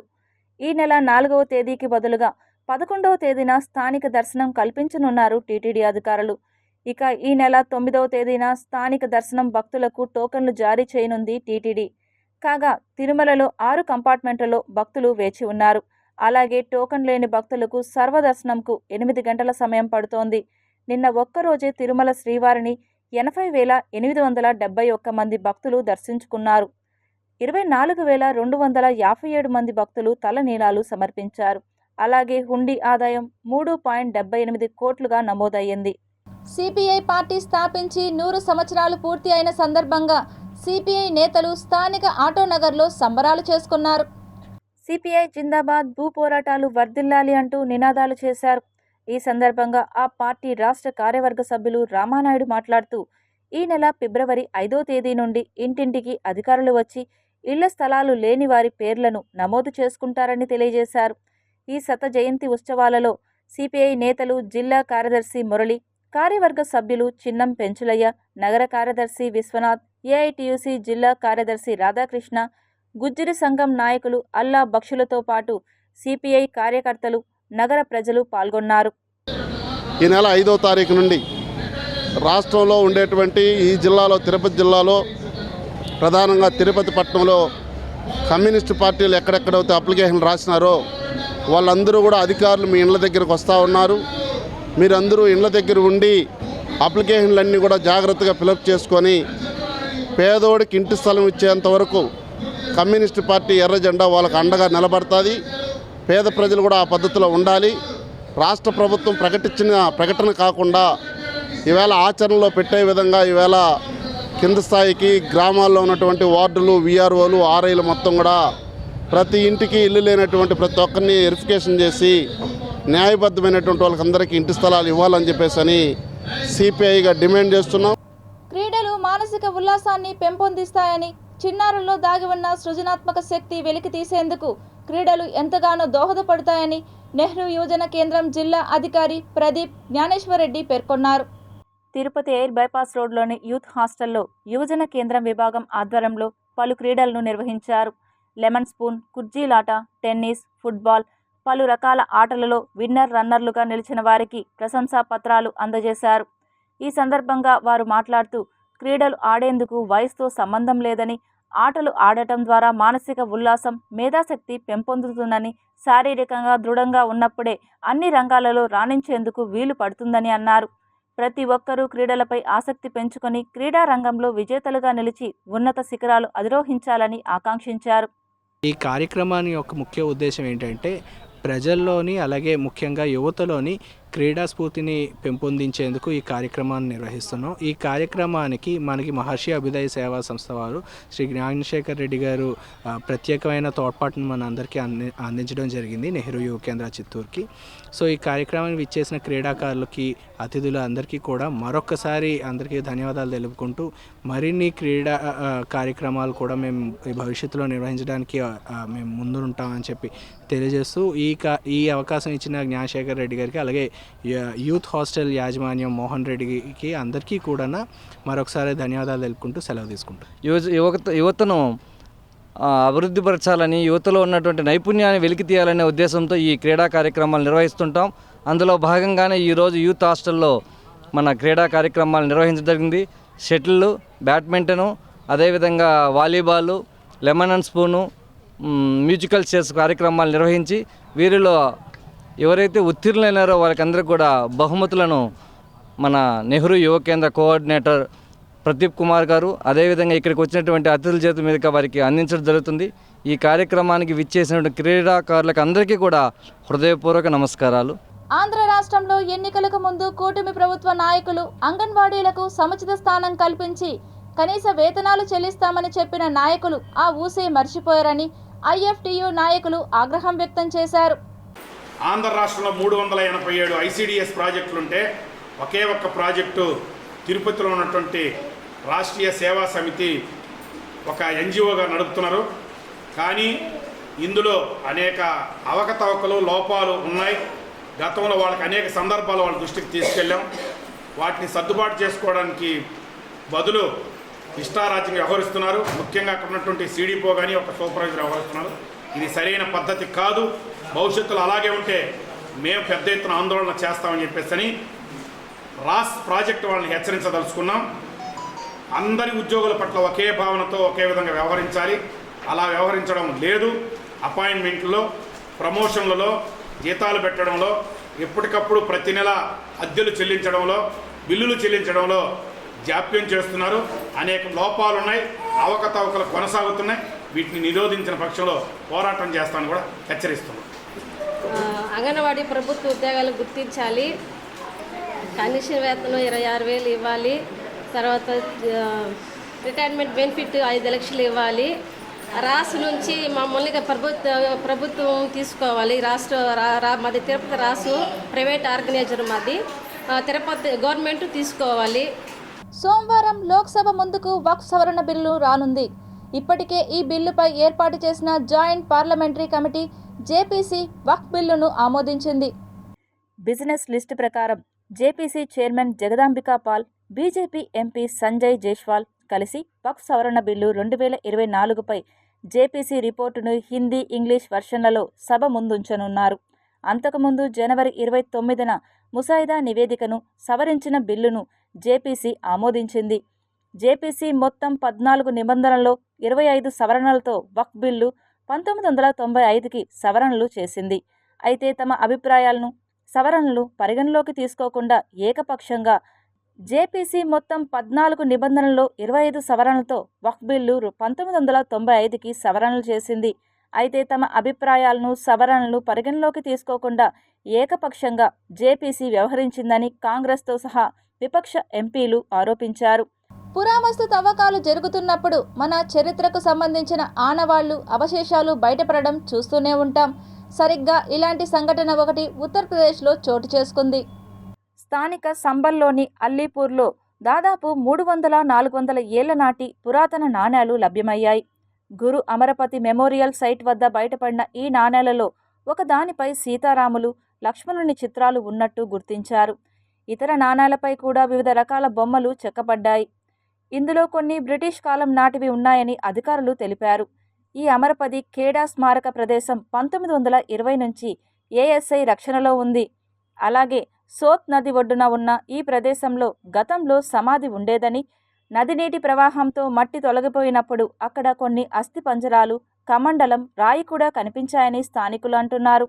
ఈ నెల 4వ తేదీకి బదులుగా 11వ తేదీన స్థానిక దర్శనం కల్పించనున్నారు టీటీడీ అధికారులు. ఇక ఈ నెల 9వ తేదీన స్థానిక దర్శనం భక్తులకు టోకన్లు జారీ చేయనుంది టీటీడీ. కాగా తిరుమలలో 6 కంపార్ట్మెంట్లలో భక్తులు వేచి ఉన్నారు. అలాగే టోకన్ లేని భక్తులకు సర్వదర్శనంకు 8 గంటల సమయం పడుతోంది. నిన్న ఒక్కరోజే తిరుమల శ్రీవారిని 80,871 మంది భక్తులు దర్శించుకున్నారు. 24,257 మంది భక్తులు తలనీలాలు సమర్పించారు. అలాగే హుండీ ఆదాయం 3.78 కోట్లుగా నమోదయ్యింది. సిపిఐ పార్టీ స్థాపించి 100 సంవత్సరాలు పూర్తి అయిన సందర్భంగా సిపిఐ నేతలు స్థానిక ఆటోనగర్లో సంబరాలు చేసుకున్నారు. సిపిఐ జిందాబాద్, భూ పోరాటాలు వర్ధిల్లాలి అంటూ నినాదాలు చేశారు. ఈ సందర్భంగా ఆ పార్టీ రాష్ట్ర కార్యవర్గ సభ్యులు రామానాయుడు మాట్లాడుతూ ఈ నెల ఫిబ్రవరి 5వ తేదీ నుండి ఇంటింటికి అధికారులు వచ్చి ఇళ్ల స్థలాలు లేని వారి పేర్లను నమోదు చేసుకుంటారని తెలియజేశారు. ఈ శత జయంతి ఉత్సవాలలో సిపిఐ నేతలు జిల్లా కార్యదర్శి మురళి, కార్యవర్గ సభ్యులు చిన్నం పెంచులయ్య, నగర కార్యదర్శి విశ్వనాథ్, ఏఐటియుసి జిల్లా కార్యదర్శి రాధాకృష్ణ, గుజ్జిరి సంఘం నాయకులు అల్లా బక్షులతో పాటు సిపిఐ కార్యకర్తలు, నగర ప్రజలు పాల్గొన్నారు. ఈ నెల 5వ తారీఖు నుండి రాష్ట్రంలో ఉండేటువంటి ఈ జిల్లాలో, తిరుపతి జిల్లాలో ప్రధానంగా తిరుపతి పట్టణంలో కమ్యూనిస్టు పార్టీలు ఎక్కడెక్కడైతే అప్లికేషన్ రాసినారో వాళ్ళందరూ కూడా అధికారులు మీ ఇళ్ళ దగ్గరకు వస్తూ ఉన్నారు. మీరందరూ ఇళ్ళ దగ్గర ఉండి అప్లికేషన్లన్నీ కూడా జాగ్రత్తగా ఫిలప్ చేసుకొని పేదోడికి ఇంటి స్థలం ఇచ్చేంత వరకు కమ్యూనిస్టు పార్టీ ఎర్ర జెండా వాళ్ళకు అండగా నిలబడుతుంది. పేద ప్రజలు కూడా ఆ పద్ధతిలో ఉండాలి. రాష్ట్ర ప్రభుత్వం ప్రకటించిన ప్రకటన కాకుండా ఈవేళ ఆచరణలో పెట్టే విధంగా ఈవేళ కింద స్థాయికి గ్రామాల్లో ఉన్నటువంటి వార్డులు, విఆర్ఓలు, ఆర్ఐలు మొత్తం కూడా ప్రతి ఇంటికి ఇల్లు లేనటువంటి ప్రతి ఒక్కరిని వెరిఫికేషన్ చేసి న్యాయబద్ధమైనటువంటి వాళ్ళకందరికీ ఇంటి స్థలాలు ఇవ్వాలని చెప్పేసి అని సిపిఐగా డిమాండ్ చేస్తున్నాం. క్రీడలు మానసిక ఉల్లాసాన్ని పెంపొందిస్తాయని, చిన్నారుల్లో దాగి ఉన్న సృజనాత్మక శక్తి వెలికి తీసేందుకు క్రీడలు ఎంతగానో దోహదపడతాయని నెహ్రూ యువజన కేంద్రం జిల్లా అధికారి ప్రదీప్ జ్ఞానేశ్వరరెడ్డి పేర్కొన్నారు. తిరుపతి ఎయిర్ బైపాస్ రోడ్లోని యూత్ హాస్టల్లో యువజన కేంద్రం విభాగం ఆధ్వర్యంలో పలు క్రీడలను నిర్వహించారు. లెమన్ స్పూన్, కుర్చీలాట, టెన్నిస్, ఫుట్బాల్, పలు రకాల ఆటలలో విన్నర్, రన్నర్లుగా నిలిచిన వారికి ప్రశంసా పత్రాలు అందజేశారు. ఈ సందర్భంగా వారు మాట్లాడుతూ క్రీడలు ఆడేందుకు వయసుతో సంబంధం లేదని, ఆటలు ఆడటం ద్వారా మానసిక ఉల్లాసం, మేధాశక్తి పెంపొందుతుందని, శారీరకంగా దృఢంగా ఉన్నప్పుడే అన్ని రంగాలలో రాణించేందుకు వీలు పడుతుందని అన్నారు. ప్రతి ఒక్కరూ క్రీడలపై ఆసక్తి పెంచుకొని క్రీడా రంగంలో విజేతలుగా నిలిచి ఉన్నత శిఖరాలు అధిరోహించాలని ఆకాంక్షించారు. ఈ కార్యక్రమాన్ని యొక్క ముఖ్య ఉద్దేశం ఏంటంటే ప్రజల్లోని అలాగే ముఖ్యంగా యువతలోని క్రీడా స్ఫూర్తిని పెంపొందించేందుకు ఈ కార్యక్రమాన్ని నిర్వహిస్తున్నాం. ఈ కార్యక్రమానికి మనకి మహర్షి అభ్యుదయ సేవా సంస్థ వారు శ్రీ జ్ఞానశేఖర్ రెడ్డి గారు ప్రత్యేకమైన తోడ్పాటును మన అందరికీ అందించడం జరిగింది నెహ్రూ యువ కేంద్ర చిత్తూరుకి. సో ఈ కార్యక్రమానికి విచ్చేసిన క్రీడాకారులకి, అతిథులు అందరికీ కూడా మరొకసారి అందరికీ ధన్యవాదాలు తెలుపుకుంటూ మరిన్ని క్రీడా కార్యక్రమాలు కూడా మేము ఈ భవిష్యత్తులో నిర్వహించడానికి మేము ముందుంటామని చెప్పి తెలియజేస్తూ ఈ అవకాశం ఇచ్చిన జ్ఞానశేఖర్ రెడ్డి గారికి అలాగే యూత్ హాస్టల్ యాజమాన్యం మోహన్ రెడ్డికి అందరికీ కూడా మరొకసారి ధన్యవాదాలు తెలుపుకుంటూ సెలవు తీసుకుంటాం. యువతను అభివృద్ధిపరచాలని, యువతలో ఉన్నటువంటి నైపుణ్యాన్ని వెలికి తీయాలనే ఉద్దేశంతో ఈ క్రీడా కార్యక్రమాలు నిర్వహిస్తుంటాం. అందులో భాగంగానే ఈరోజు యూత్ హాస్టల్లో మన క్రీడా కార్యక్రమాలు నిర్వహించడం జరిగింది. షటిల్, బ్యాడ్మింటను, అదేవిధంగా volleyball, lemon and spoon, musical chairs కార్యక్రమాలు నిర్వహించి వీరిలో ఎవరైతే ఉత్తీర్ణులైనారో వాళ్ళకందరికీ కూడా బహుమతులను మన నెహ్రూ యువ కేంద్ర కోఆర్డినేటర్ ప్రదీప్ కుమార్ గారు, అదేవిధంగా ఇక్కడికి వచ్చినటువంటి అతిథుల చేతుల మీదుగా వారికి అందించడం జరుగుతుంది. ఈ కార్యక్రమానికి విచ్చేసినటువంటి క్రీడాకారులకు అందరికీ కూడా హృదయపూర్వక నమస్కారాలు. ఆంధ్ర రాష్ట్రంలో ఎన్నికలకు ముందు కూటమి ప్రభుత్వ నాయకులు అంగన్వాడీలకు సముచిత స్థానం కల్పించి కనీస వేతనాలు చెల్లిస్తామని చెప్పిన నాయకులు ఆ ఊసే మర్చిపోయారని ఐఎఫ్టియు నాయకులు ఆగ్రహం వ్యక్తం చేశారు. ఆంధ్ర రాష్ట్రంలో 387 ఐసిడిఎస్ ప్రాజెక్టులుంటే ఒకే ఒక్క ప్రాజెక్టు తిరుపతిలో ఉన్నటువంటి రాష్ట్రీయ సేవా సమితి ఒక ఎన్జిఓగా నడుపుతున్నారు. కానీ ఇందులో అనేక అవకతవకలు, లోపాలు ఉన్నాయి. గతంలో వాళ్ళకి అనేక సందర్భాలు వాళ్ళ దృష్టికి తీసుకెళ్ళాం. వాటిని సర్దుబాటు చేసుకోవడానికి బదులు ఇష్టారాజ్యంగా వ్యవహరిస్తున్నారు. ముఖ్యంగా అక్కడ ఉన్నటువంటి సిడిపో కానీ ఒక సూపర్వైజర్ వ్యవహరిస్తున్నారు. ఇది సరైన పద్ధతి కాదు. భవిష్యత్తులో అలాగే ఉంటే మేము పెద్ద ఎత్తున ఆందోళన చేస్తామని చెప్పేసి రాస్ ప్రాజెక్టు వాళ్ళని హెచ్చరించదలుచుకున్నాం. అందరి ఉద్యోగుల పట్ల ఒకే భావనతో ఒకే విధంగా వ్యవహరించాలి. అలా వ్యవహరించడం లేదు. అపాయింట్మెంట్లో, ప్రమోషన్లలో, జీతాలు పెట్టడంలో, ఎప్పటికప్పుడు ప్రతి నెల అద్దెలు చెల్లించడంలో, బిల్లులు చెల్లించడంలో జాప్యం చేస్తున్నారు. అనేక లోపాలున్నాయి, అవకతవకలు కొనసాగుతున్నాయి. వీటిని నిరోధించిన పక్షంలో పోరాటం చేస్తామని కూడా హెచ్చరిస్తున్నాం. అంగన్వాడీ ప్రభుత్వ ఉద్యోగాలు గుర్తించాలి. కనీస వేతనం 26,000 ఇవ్వాలి. తర్వాత రిటైర్మెంట్ బెనిఫిట్ 5 లక్షలు ఇవ్వాలి. రాసు నుంచి మామూలుగా ప్రభుత్వం తీసుకోవాలి. మాది తిరుపతి రాసు ప్రైవేట్ ఆర్గనైజర్, మాది తిరుపతి గవర్నమెంట్ తీసుకోవాలి. సోమవారం లోక్సభ ముందుకు వక్ఫ్ సవరణ బిల్లు రానుంది. ఇప్పటికే ఈ బిల్లుపై ఏర్పాటు చేసిన జాయింట్ పార్లమెంటరీ కమిటీ జేపీసీ వక్ఫ్ బిల్లును ఆమోదించింది. బిజినెస్ లిస్టు ప్రకారం JPC chairman Jagdambika Pal, BJP MP Sanjay Jaiswal కలిసి వక్ఫ్ సవరణ బిల్లు 2024పై జేపీసీ రిపోర్టును హిందీ, ఇంగ్లీష్ వర్షన్లలో సభ ముందుంచనున్నారు. అంతకుముందు జనవరి 29న ముసాయిదా నివేదికను సవరించిన బిల్లును జేపీసీ ఆమోదించింది. జేపీసీ మొత్తం 14 నిబంధనల్లో 25 సవరణలతో వక్ఫ్ బిల్లు 1995కి సవరణలు చేసింది. అయితే తమ అభిప్రాయాలను, సవరణలు పరిగణలోకి తీసుకోకుండా ఏకపక్షంగా జేపీసీ మొత్తం 14 నిబంధనల్లో 25 సవరణలతో వక్ఫ్ బిల్లు 1995కి సవరణలు చేసింది. అయితే తమ అభిప్రాయాలను, సవరణలు పరిగణలోకి తీసుకోకుండా ఏకపక్షంగా జేపీసీ వ్యవహరించిందని కాంగ్రెస్తో సహా విపక్ష ఎంపీలు ఆరోపించారు. పురావస్తు తవ్వకాలు జరుగుతున్నప్పుడు మన చరిత్రకు సంబంధించిన ఆనవాళ్లు, అవశేషాలు బయటపడడం చూస్తూనే ఉంటాం. సరిగ్గా ఇలాంటి సంఘటన ఒకటి ఉత్తరప్రదేశ్లో చోటు చేసుకుంది. స్థానిక సంబల్లోని అల్లీపూర్లో దాదాపు 300-400 ఏళ్ల నాటి పురాతన నాణేలు లభ్యమయ్యాయి. గురు అమరపతి మెమోరియల్ సైట్ వద్ద బయటపడిన ఈ నాణేలలో ఒకదానిపై సీతారాములు, లక్ష్మణుని చిత్రాలు ఉన్నట్టు గుర్తించారు. ఇతర నాణేలపై కూడా వివిధ రకాల బొమ్మలు చెక్కబడ్డాయి. ఇందులో కొన్ని బ్రిటిష్ కాలం నాటివి ఉన్నాయని అధికారులు తెలిపారు. ఈ అమరపతి ఖేడా స్మారక ప్రదేశం 1920 నుంచి ఏఎస్ఐ రక్షణలో ఉంది. అలాగే సోత్ నది ఒడ్డున ఉన్న ఈ ప్రదేశంలో గతంలో సమాధి ఉండేదని, నది నీటి ప్రవాహంతో మట్టి తొలగిపోయినప్పుడు అక్కడ కొన్ని అస్థిపంజరాలు, కమండలం, రాయి కూడా కనిపించాయని స్థానికులు అంటున్నారు.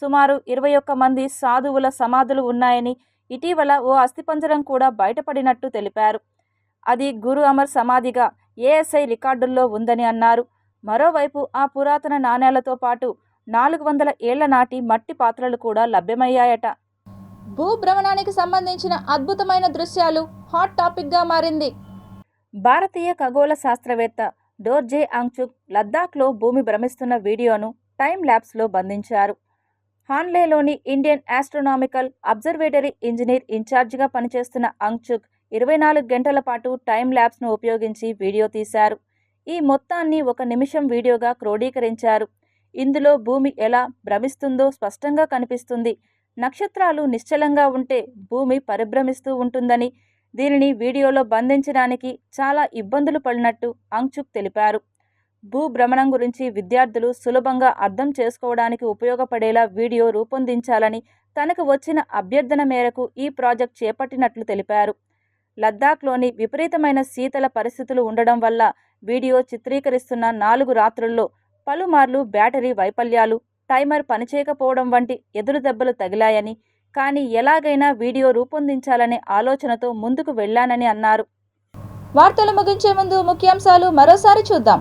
సుమారు 21 మంది సాధువుల సమాధులు ఉన్నాయని, ఇటీవల ఓ అస్థిపంజరం కూడా బయటపడినట్టు తెలిపారు. అది గురు అమర్ సమాధిగా ఏఎస్ఐ రికార్డుల్లో ఉందని అన్నారు. మరోవైపు ఆ పురాతన నాణేలతో పాటు 400 ఏళ్ల నాటి మట్టి పాత్రలు కూడా లభ్యమయ్యాయట. భూభ్రమణానికి సంబంధించిన అద్భుతమైన దృశ్యాలు హాట్ టాపిక్గా మారింది. భారతీయ ఖగోళ శాస్త్రవేత్త డోర్జే అంగ్చుక్ లద్దాఖ్లో భూమి భ్రమిస్తున్న వీడియోను టైమ్ ల్యాబ్స్లో బంధించారు. హాన్లేలోని ఇండియన్ ఆస్ట్రోనామికల్ అబ్జర్వేటరీ ఇంజనీర్ ఇన్ఛార్జిగా పనిచేస్తున్న అంగ్చుక్ 24 గంటల పాటు టైమ్ ల్యాబ్స్ను ఉపయోగించి వీడియో తీశారు. ఈ మొత్తాన్ని 1 నిమిషం వీడియోగా క్రోడీకరించారు. ఇందులో భూమి ఎలా భ్రమిస్తుందో స్పష్టంగా కనిపిస్తుంది. నక్షత్రాలు నిశ్చలంగా ఉంటే భూమి పరిభ్రమిస్తూ ఉంటుందని, దీనిని వీడియోలో బంధించడానికి చాలా ఇబ్బందులు పడినట్టు అంగ్చుక్ తెలిపారు. భూభ్రమణం గురించి విద్యార్థులు సులభంగా అర్థం చేసుకోవడానికి ఉపయోగపడేలా వీడియో రూపొందించాలని తనకు వచ్చిన అభ్యర్థన మేరకు ఈ ప్రాజెక్ట్ చేపట్టినట్లు తెలిపారు. లద్దాఖ్లోని విపరీతమైన శీతల పరిస్థితులు ఉండడం వల్ల వీడియో చిత్రీకరిస్తున్న 4 రాత్రుల్లో పలుమార్లు బ్యాటరీ వైఫల్యాలు, టైమర్ పనిచేయకపోవడం వంటి ఎదురు దెబ్బలు తగిలాయని, కానీ ఎలాగైనా వీడియో రూపొందించాలనే ఆలోచనతో ముందుకు వెళ్లానని అన్నారు. వార్తలు ముగించే ముందు ముఖ్యాంశాలు మరోసారి చూద్దాం.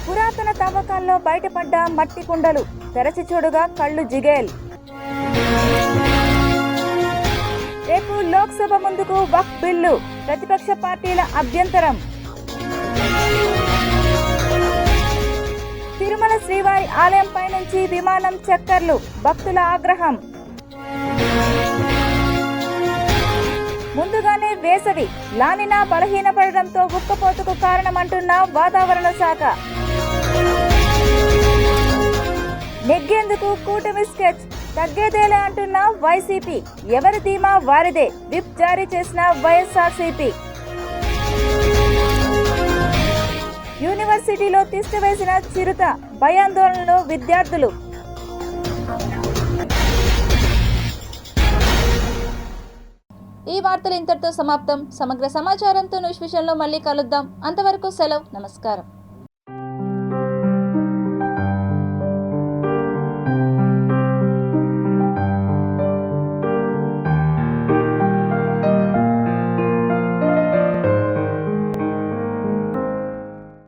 పురాతన తవ్వకాల్లో బయటపడ్డ మట్టి కుండలు, తెరచి చూడగా కళ్ళు జిగేల్. రేపు లోక్సభ ముందుకు వక్ఫ్ బిల్లు, ప్రతిపక్ష పార్టీల అభ్యంతరం. తిరుమల శ్రీవారి ఆలయంపై నుంచి విమానం చక్కర్లు, భక్తుల ఆగ్రహం. ముందుగానే వేసవి, లానినా బలహీనపడడంతో ఉక్కపోతకు కారణమంటున్న వాతావరణ శాఖ. నెగ్గేందుకు కూటమి స్కెచ్, తగ్గేదేలే అంటున్న వైసీపీ, ఎవరి ధీమా వారిదే, విప్ జారీ చేసిన వైఎస్ఆర్సీపీ. యూనివర్సిటీలో తిష్టవేసిన చిరుత, భయాందోళనలో విద్యార్థులు. ఈ వార్తలు ఇంతటితో సమాప్తం. సమగ్ర సమాచారంతో న్యూస్ విషయంలో మళ్ళీ కలుద్దాం. అంతవరకు సెలవు, నమస్కారం.